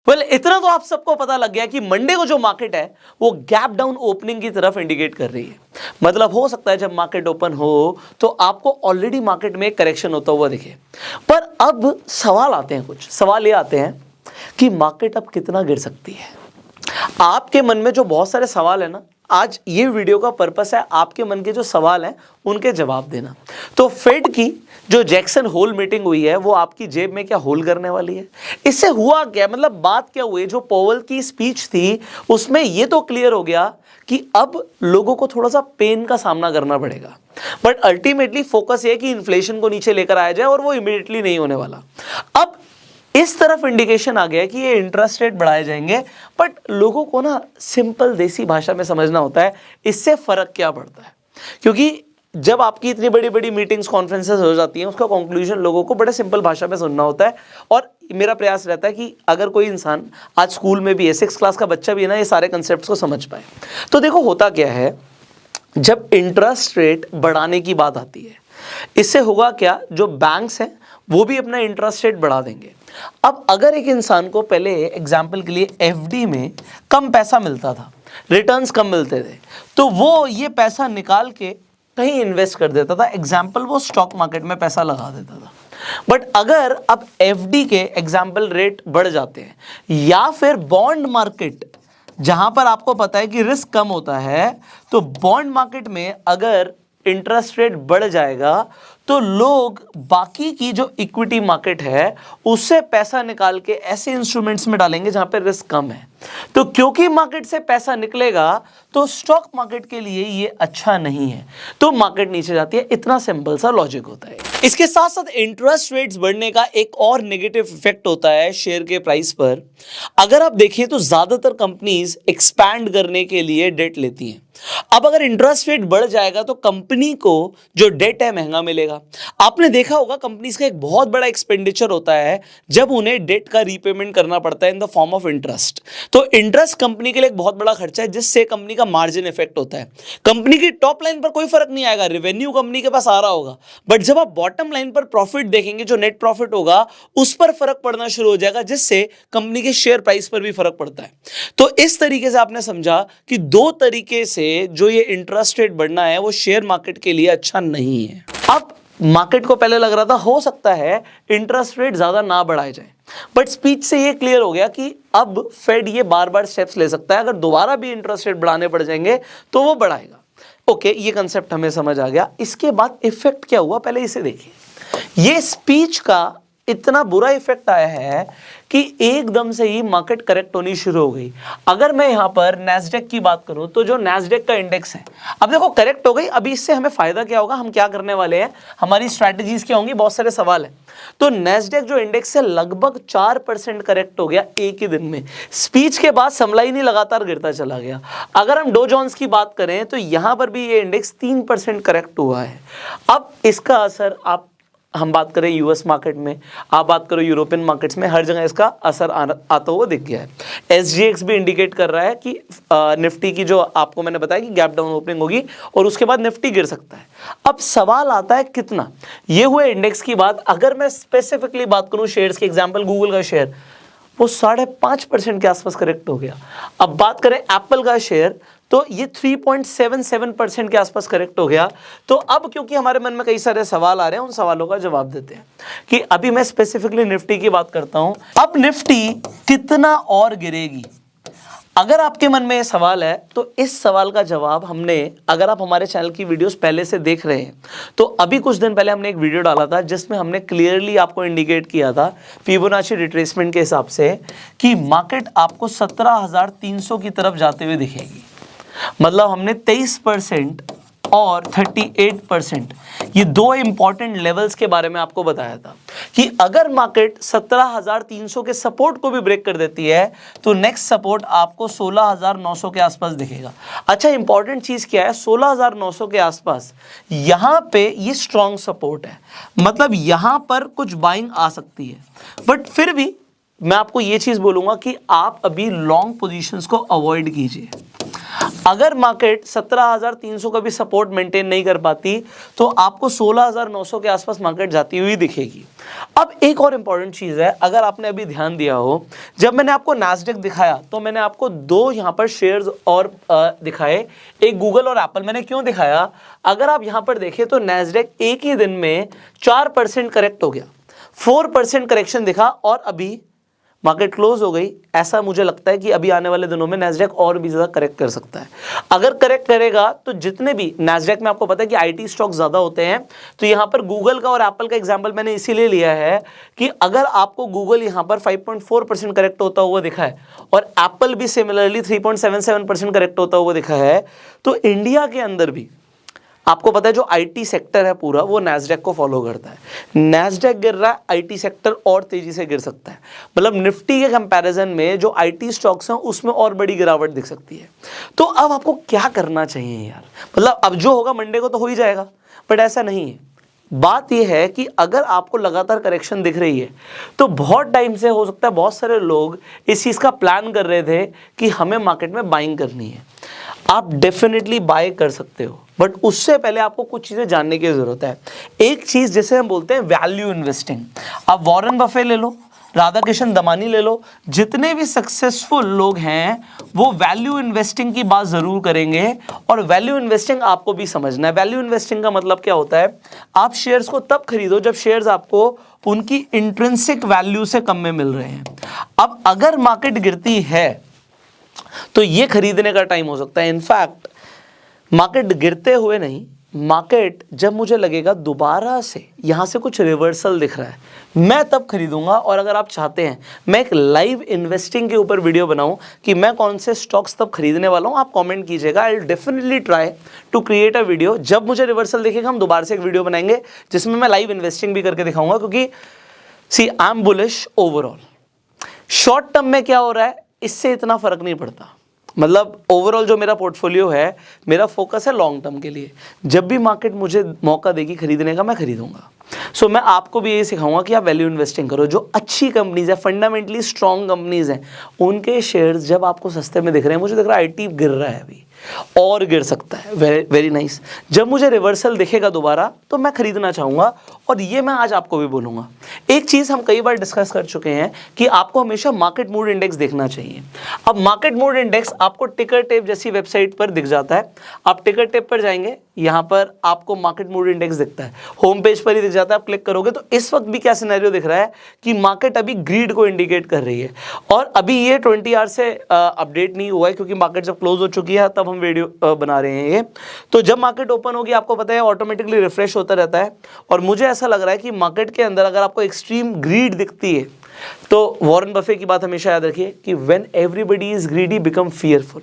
Well इतना तो आप सबको पता लग गया कि मंडे को जो मार्केट है वो गैप डाउन ओपनिंग की तरफ इंडिकेट कर रही है। मतलब हो सकता है जब मार्केट ओपन हो तो आपको ऑलरेडी मार्केट में करेक्शन होता हुआ दिखे। पर अब सवाल आते हैं, कुछ सवाल ये आते हैं कि मार्केट अब कितना गिर सकती है। आपके मन में जो बहुत सारे सवाल है ना, आज ये वीडियो का पर्पस है आपके मन के जो सवाल हैं उनके जवाब देना। तो फेड की जो जैक्सन होल मीटिंग हुई है वो आपकी जेब में क्या होल करने वाली है? इससे हुआ क्या, मतलब बात क्या हुई? जो पॉवेल की स्पीच थी उसमें ये तो क्लियर हो गया कि अब लोगों को थोड़ा सा पेन का सामना करना पड़ेगा, बट अल्टीमेटली फोकस ये है कि इन्फ्लेशन को नीचे लेकर आया जाए और वो इमीडिएटली नहीं होने वाला। अब इस तरफ इंडिकेशन आ गया कि ये इंटरेस्ट रेट बढ़ाए जाएंगे, बट लोगों को ना सिंपल देसी भाषा में समझना होता है इससे फर्क क्या पड़ता है। क्योंकि जब आपकी इतनी बड़ी बड़ी मीटिंग्स कॉन्फ्रेंसेस हो जाती हैं उसका कंक्लूजन लोगों को बड़े सिंपल भाषा में सुनना होता है। और मेरा प्रयास रहता है कि अगर कोई इंसान आज स्कूल में भी है, 6 क्लास का बच्चा भी है ना, ये सारे कंसेप्ट्स को समझ पाए। तो देखो होता क्या है, जब इंटरेस्ट रेट बढ़ाने की बात आती है इससे होगा क्या, जो बैंक्स हैं वो भी अपना इंटरेस्ट रेट बढ़ा देंगे। अब अगर एक इंसान को पहले एग्जाम्पल के लिए एफडी में कम पैसा मिलता था, रिटर्न्स कम मिलते थे, तो वो ये पैसा निकाल के कहीं इन्वेस्ट कर देता था। एग्जाम्पल वो स्टॉक मार्केट में पैसा लगा देता था। बट अगर अब एफडी के एग्जाम्पल रेट बढ़ जाते हैं या फिर बॉन्ड मार्केट जहां पर आपको पता है कि रिस्क कम होता है, तो बॉन्ड मार्केट में अगर इंटरेस्ट रेट बढ़ जाएगा तो लोग बाकी की जो इक्विटी मार्केट है उससे पैसा निकाल के ऐसे इंस्ट्रूमेंट्स में डालेंगे जहां पे रिस्क कम है। तो क्योंकि मार्केट से पैसा निकलेगा तो स्टॉक मार्केट के लिए ये अच्छा नहीं है, तो मार्केट नीचे जाती है। इतना सिंपल सा लॉजिक होता है। इसके साथ साथ इंटरेस्ट रेट्स बढ़ने का एक और नेगेटिव इफेक्ट होता है शेयर के प्राइस पर। अगर आप देखें तो ज्यादातर कंपनीज एक्सपैंड करने के लिए डेट लेती हैं। अब अगर इंटरेस्ट रेट बढ़ जाएगा तो कंपनी को जो डेट है महंगा मिलेगा। आपने देखा होगा कंपनीज का एक बहुत बड़ा एक्सपेंडिचर होता है जब उन्हें डेट का रीपेमेंट करना पड़ता है in the form of interest. तो इंटरेस्ट कंपनी के लिए एक बहुत बड़ा खर्चा है जिससे कंपनी का मार्जिन इफेक्ट होता है। कंपनी की टॉप लाइन पर कोई फर्क नहीं आएगा, रेवेन्यू कंपनी के पास आ रहा होगा, बट जब आप बॉटम लाइन पर प्रॉफिट देखेंगे, जो नेट प्रॉफिट होगा उस पर फर्क पड़ना शुरू हो जाएगा, जिससे कंपनी के शेयर प्राइस पर भी फर्क पड़ता है। तो इस तरीके से आपने समझा कि दो तरीके से जो ये इंटरेस्ट रेट बढ़ना है वो शेयर मार्केट के लिए अच्छा नहीं है। अब मार्केट को पहले लग रहा था हो सकता है इंटरेस्ट रेट ज्यादा ना बढ़ाए जाए, बट स्पीच से ये क्लियर हो गया कि अब फेड ये बार बार स्टेप्स ले सकता है। अगर दोबारा भी इंटरेस्ट रेट बढ़ाने पड़ जाएंगे तो वो बढ़ाएगा। ओके, ये कंसेप्ट हमें समझ आ गया। इसके बाद इफेक्ट क्या हुआ पहले इसे देखिए। ये स्पीच का इतना बुरा इफेक्ट आया है कि एकदम से ही मार्केट करेक्ट होनी शुरू हो गई। अगर मैं यहां पर नैस्डैक की बात करूं तो जो नैस्डैक का इंडेक्स है, अब देखो करेक्ट हो गई। अभी इससे हमें फायदा क्या होगा, हम क्या करने वाले हैं, हमारी स्ट्रैटेजीज क्या होंगी, बहुत सारे सवाल हैं। तो नैस्डैक जो इंडेक्स है लगभग 4% करेक्ट हो गया एक ही दिन में। स्पीच के बाद समलाई नहीं लगातार गिरता चला गया। अगर हम डो जोन्स की बात करें तो यहां पर भी ये इंडेक्स 3% करेक्ट हुआ है। अब इसका असर हम बात करें यूएस मार्केट में, आप बात करो यूरोपियन मार्केट्स में, हर जगह इसका असर आता हुआ दिख गया है। एसजीएक्स भी इंडिकेट कर रहा है कि निफ्टी की जो आपको मैंने बताया कि गैप डाउन ओपनिंग होगी और उसके बाद निफ्टी गिर सकता है। अब सवाल आता है कितना, ये हुए इंडेक्स की बात। अगर मैं स्पेसिफिकली बात करूं शेयर्स की, एग्जाम्पल गूगल का शेयर वो 5.5% के आसपास करेक्ट हो गया। अब बात करें एप्पल का शेयर तो ये 3.77% के आसपास करेक्ट हो गया। तो अब क्योंकि हमारे मन में कई सारे सवाल आ रहे हैं, उन सवालों का जवाब देते हैं कि अभी मैं स्पेसिफिकली निफ्टी की बात करता हूं। अब निफ्टी कितना और गिरेगी, अगर आपके मन में ये सवाल है तो इस सवाल का जवाब हमने, अगर आप हमारे चैनल की वीडियोस पहले से देख रहे हैं तो अभी कुछ दिन पहले हमने एक वीडियो डाला था जिसमें हमने क्लियरली आपको इंडिकेट किया था फिबोनाची रिट्रेसमेंट के हिसाब से कि मार्केट आपको 17,300 की तरफ जाते हुए दिखेगी। मतलब हमने 23% और 38% ये दो इंपॉर्टेंट लेवल्स के बारे में आपको बताया था कि अगर मार्केट 17,300 के सपोर्ट को भी ब्रेक कर देती है तो नेक्स्ट सपोर्ट आपको 16,900 के आसपास दिखेगा। अच्छा, इंपॉर्टेंट चीज क्या है, 16,900 के आसपास यहां पे ये स्ट्रॉन्ग सपोर्ट है, मतलब यहां पर कुछ बाइंग आ सकती है। बट फिर भी मैं आपको ये चीज बोलूंगा कि आप अभी लॉन्ग पोजीशंस को अवॉइड कीजिए। अगर मार्केट 17,300 का भी सपोर्ट मेंटेन नहीं कर पाती तो आपको 16,900 के आसपास मार्केट जाती हुई दिखेगी। अब एक और इंपॉर्टेंट चीज़ है, अगर आपने अभी ध्यान दिया हो, जब मैंने आपको नैस्डैक दिखाया तो मैंने आपको दो यहाँ पर शेयर्स और दिखाए, एक गूगल और एप्पल। मैंने क्यों दिखाया? अगर आप यहाँ पर देखें तो नैस्डैक एक ही दिन में 4% करेक्ट हो गया, 4% करेक्शन दिखा और अभी मार्केट क्लोज हो गई। ऐसा मुझे लगता है कि अभी आने वाले दिनों में नैस्डैक और भी ज़्यादा करेक्ट कर सकता है। अगर करेक्ट करेगा तो जितने भी नैस्डैक में आपको पता है कि आईटी स्टॉक ज़्यादा होते हैं, तो यहाँ पर गूगल का और एप्पल का एग्जांपल मैंने इसीलिए लिया है कि अगर आपको गूगल यहाँ पर 5.4% करेक्ट होता हुआ दिखा है और एप्पल भी सिमिलरली 3.77% करेक्ट होता हुआ दिखा है, तो इंडिया के अंदर भी आपको पता है जो आईटी सेक्टर है पूरा वो नैस्डैक को फॉलो करता है। नैस्डैक गिर रहा है, आईटी सेक्टर और तेजी से गिर सकता है। मतलब निफ्टी के कंपैरिजन में जो आईटी स्टॉक्स हैं उसमें और बड़ी गिरावट दिख सकती है। तो अब आपको क्या करना चाहिए यार? मतलब अब जो होगा मंडे को तो हो ही जाएगा, बट ऐसा नहीं है। बात यह है कि अगर आपको लगातार करेक्शन दिख रही है तो बहुत टाइम से हो सकता है बहुत सारे लोग इस चीज़ का प्लान कर रहे थे कि हमें मार्केट में बाइंग करनी है। आप डेफिनेटली बाय कर सकते हो, बट उससे पहले आपको कुछ चीज़ें जानने की ज़रूरत है। एक चीज़ जिसे हम बोलते हैं वैल्यू इन्वेस्टिंग। आप वॉरेन बफे ले लो, राधा किशन दमानी ले लो, जितने भी सक्सेसफुल लोग हैं वो वैल्यू इन्वेस्टिंग की बात ज़रूर करेंगे। और वैल्यू इन्वेस्टिंग आपको भी समझना है। वैल्यू इन्वेस्टिंग का मतलब क्या होता है? आप शेयर्स को तब खरीदो जब शेयर्स आपको उनकी इंट्रिंसिक वैल्यू से कम में मिल रहे हैं। अब अगर मार्केट गिरती है तो ये खरीदने का टाइम हो सकता है। इनफैक्ट मार्केट गिरते हुए नहीं, मार्केट जब मुझे लगेगा दोबारा से यहाँ से कुछ रिवर्सल दिख रहा है, मैं तब खरीदूंगा। और अगर आप चाहते हैं मैं एक लाइव इन्वेस्टिंग के ऊपर वीडियो बनाऊं कि मैं कौन से स्टॉक्स तब खरीदने वाला हूं, आप कमेंट कीजिएगा। I will definitely try to create a video. जब मुझे रिवर्सल दिखेगा हम दोबारा से एक वीडियो बनाएंगे जिसमें मैं लाइव इन्वेस्टिंग भी करके दिखाऊंगा, क्योंकि see I am bullish overall. Short term में क्या हो रहा है इससे इतना फर्क नहीं पड़ता। मतलब ओवरऑल जो मेरा पोर्टफोलियो है, मेरा फोकस है लॉन्ग टर्म के लिए। जब भी मार्केट मुझे मौका देगी खरीदने का, मैं खरीदूंगा। सो मैं आपको भी यही सिखाऊंगा कि आप वैल्यू इन्वेस्टिंग करो। जो अच्छी कंपनीज है, फंडामेंटली स्ट्रॉन्ग कंपनीज हैं, उनके शेयर्स जब आपको सस्ते में दिख रहे हैं, मुझे दिख रहा है आईटी गिर रहा है अभी और गिर सकता है, वेरी नाइस। जब मुझे रिवर्सल दिखेगा दोबारा तो मैं खरीदना चाहूँगा। और ये मैं आज आपको भी बोलूँगा। एक चीज़ हम कई बार डिस्कस कर चुके हैं कि आपको हमेशा मार्केट मूड इंडेक्स देखना चाहिए। अब मार्केट मूड इंडेक्स आपको टिकर टेप जैसी वेबसाइट पर दिख जाता है। आप टिकर टेप पर जाएंगे, यहाँ पर आपको मार्केट मूड इंडेक्स दिखता है, होम पेज पर ही दिख जाता है। आप क्लिक करोगे तो इस वक्त भी क्या सिनेरियो दिख रहा है कि मार्केट अभी ग्रीड को इंडिकेट कर रही है। और अभी ये 20 आवर से अपडेट नहीं हुआ है, क्योंकि मार्केट जब क्लोज हो चुकी है तब हम वीडियो बना रहे हैं ये। तो जब मार्केट ओपन होगी आपको पता है ऑटोमेटिकली रिफ्रेश होता रहता है। और मुझे ऐसा लग रहा है कि मार्केट के अंदर अगर आपको एक्सट्रीम ग्रीड दिखती है तो वॉरेन बफे की बात हमेशा याद रखिए कि when everybody is greedy become fearful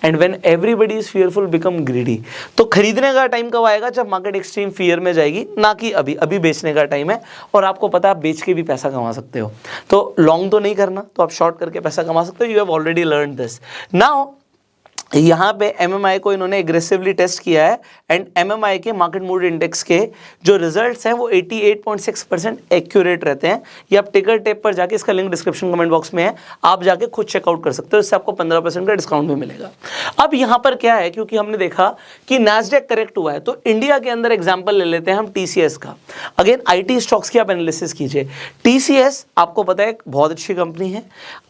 and when everybody is fearful become greedy. तो खरीदने का टाइम कब आएगा? जब मार्केट एक्सट्रीम फियर में जाएगी, ना कि अभी। अभी बेचने का टाइम है और आपको पता है आप बेच के भी पैसा कमा सकते हो। तो लॉन्ग तो नहीं करना, तो आप शॉर्ट करके पैसा कमा सकते हो। You have already learn this. Now यहाँ पे एमएमआई को इन्होंने एग्रेसिवली टेस्ट किया है एंड एमएमआई के मार्केट मूड इंडेक्स के जो रिजल्ट्स हैं वो 88.6% एक्यूरेट रहते हैं। ये आप टिकर टेप पर जाके, इसका लिंक डिस्क्रिप्शन कमेंट बॉक्स में है, आप जाके खुद चेकआउट कर सकते हो। इससे आपको 15% का डिस्काउंट भी मिलेगा। अब यहाँ पर क्या है, क्योंकि हमने देखा कि नैस्डैक करेक्ट हुआ है, तो इंडिया के अंदर एग्जाम्पल ले लेते हैं हम टीसीएस का। अगेन आईटी स्टॉक्स की आप एनालिसिस कीजिए। टीसीएस आपको पता है बहुत अच्छी कंपनी है।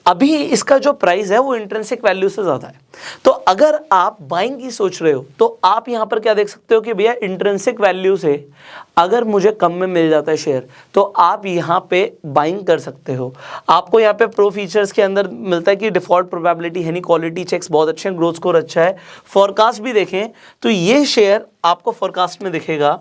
अभी इसका जो प्राइस है वो इंट्रिंसिक वैल्यू से ज़्यादा है। तो अगर आप बाइंग की सोच रहे हो तो आप यहाँ पर क्या देख सकते हो कि भैया इंट्रिंसिक वैल्यू से अगर मुझे कम में मिल जाता है शेयर तो आप यहाँ पे बाइंग कर सकते हो। आपको यहाँ पे प्रो फीचर्स के अंदर मिलता है कि डिफॉल्ट प्रोबेबिलिटी है नहीं, क्वालिटी चेक्स बहुत अच्छे हैं, ग्रोथ स्कोर अच्छा है। फॉरकास्ट भी देखें तो ये शेयर आपको फॉरकास्ट में दिखेगा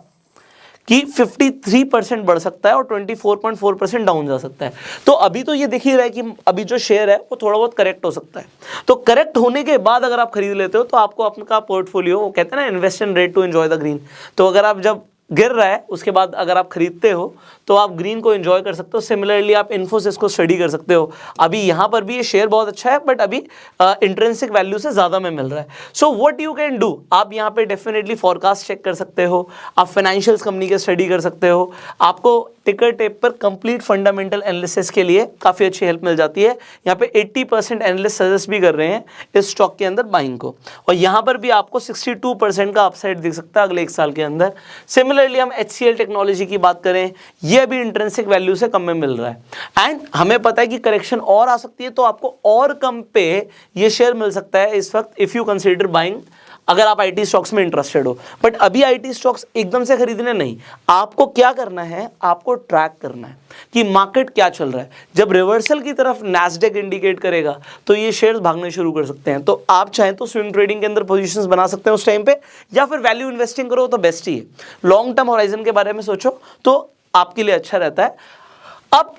कि 53% बढ़ सकता है और 24.4% डाउन जा सकता है। तो अभी तो ये दिख ही रहा है कि अभी जो शेयर है वो थोड़ा बहुत करेक्ट हो सकता है। तो करेक्ट होने के बाद अगर आप खरीद लेते हो तो आपको अपना पोर्टफोलियो, वो कहते हैं ना invest in red to enjoy the green. तो अगर आप जब गिर रहा है उसके बाद अगर आप खरीदते हो तो आप ग्रीन को एंजॉय कर सकते हो। सिमिलरली आप इन्फोसिस को स्टडी कर सकते हो। अभी यहाँ पर भी ये शेयर बहुत अच्छा है, बट अभी इंट्रिंसिक वैल्यू से ज़्यादा में मिल रहा है। So what you can do, आप यहाँ पे डेफिनेटली फॉरकास्ट चेक कर सकते हो, आप फाइनेंशियल्स कंपनी के स्टडी कर सकते हो। आपको टिकर टेप पर कंप्लीट फंडामेंटल एनालिसिस के लिए काफ़ी अच्छी हेल्प मिल जाती है। यहाँ पे 80% एनालिस्ट सजेस्ट भी कर रहे हैं इस स्टॉक के अंदर बाइंग को, और यहाँ पर भी आपको 62% का अपसाइड दिख सकता है अगले 1 साल के अंदर। सिमिलरली हम HCL टेक्नोलॉजी की बात करें, ये भी इंट्रिंसिक वैल्यू से कम में मिल रहा है, एंड हमें पता है कि करेक्शन और आ सकती है, तो आपको और कम पे ये शेयर मिल सकता है इस वक्त, इफ़ यू कंसीडर बाइंग, अगर आप IT स्टॉक्स में इंटरेस्टेड हो। बट अभी IT स्टॉक्स एकदम से खरीदने नहीं, आपको क्या करना है, आपको ट्रैक करना है कि मार्केट क्या चल रहा है। जब रिवर्सल की तरफ नैस्डैक इंडिकेट करेगा तो ये शेयर्स भागने शुरू कर सकते हैं। तो आप चाहें तो स्विंग ट्रेडिंग के अंदर पोजीशंस बना सकते हैं उस टाइम पे, या फिर वैल्यू इन्वेस्टिंग करो तो बेस्ट ही है। लॉन्ग टर्म होराइजन के बारे में सोचो तो आपके लिए अच्छा रहता है। अब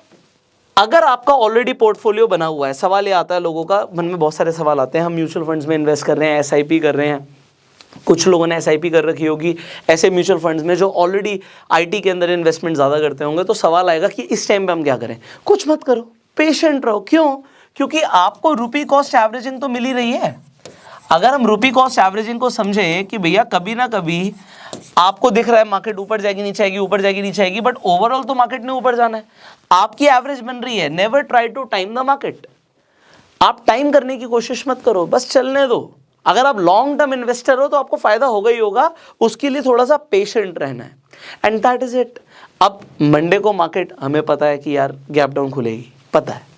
अगर आपका ऑलरेडी पोर्टफोलियो बना हुआ है, सवाल ये आता है लोगों का मन में, बहुत सारे सवाल आते हैं, हम म्यूचुअल फंड्स में इन्वेस्ट कर रहे हैं, SIP कर रहे हैं, कुछ लोगों ने SIP कर रखी होगी ऐसे म्यूचुअल फंड्स में जो ऑलरेडी IT के अंदर इन्वेस्टमेंट ज़्यादा करते होंगे। तो सवाल आएगा कि इस टाइम पे हम क्या करें। कुछ मत करो, पेशेंट रहो। क्यों? क्योंकि आपको रुपी कॉस्ट एवरेजिंग तो मिल ही रही है। अगर हम रुपी कॉस्ट एवरेजिंग को समझे कि भैया कभी ना कभी आपको दिख रहा है मार्केट ऊपर जाएगी नीचे आएगी, ऊपर जाएगी नीचे आएगी, बट ओवरऑल तो मार्केट ने ऊपर जाना है, आपकी एवरेज बन रही है। Never try to time the market. आप टाइम करने की कोशिश मत करो, बस चलने दो। अगर आप लॉन्ग टर्म इन्वेस्टर हो तो आपको फायदा होगा ही होगा, उसके लिए थोड़ा सा पेशेंट रहना है, एंड दैट इज इट। अब मंडे को मार्केट हमें पता है कि यार गैप डाउन खुलेगी, पता है।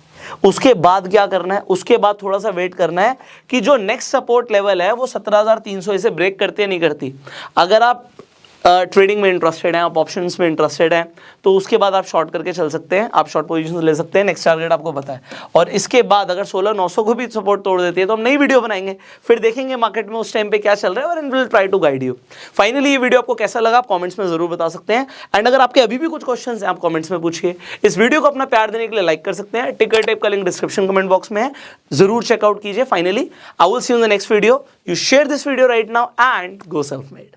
उसके बाद क्या करना है, उसके बाद थोड़ा सा वेट करना है कि जो नेक्स्ट सपोर्ट लेवल है वो 17,300 इसे ब्रेक करती है नहीं करती। अगर आप ट्रेडिंग में इंटरेस्टेड हैं, आप ऑप्शंस में इंटरेस्टेड हैं, तो उसके बाद आप शॉर्ट करके चल सकते हैं, आप शॉर्ट पोजीशंस ले सकते हैं। नेक्स्ट टारगेट आपको पता है, और इसके बाद अगर 16,900 को भी सपोर्ट तोड़ देती है तो हम नई वीडियो बनाएंगे, फिर देखेंगे मार्केट में उस टाइम पे क्या चल रहा है, और will try to guide you. Finally ये वीडियो आपको कैसा लगा आप कमेंट्स में जरूर बता सकते हैं, एंड अगर आपके अभी भी कुछ क्वेश्चंस हैं आप कमेंट्स में पूछिए। इस वीडियो को अपना प्यार देने के लिए लाइक कर सकते हैं, टिकर टेप का लिंक डिस्क्रिप्शन कमेंट बॉक्स में है, जरूर चेकआउट कीजिए। Finally I will see you in the next video. You share this video right now and go self made.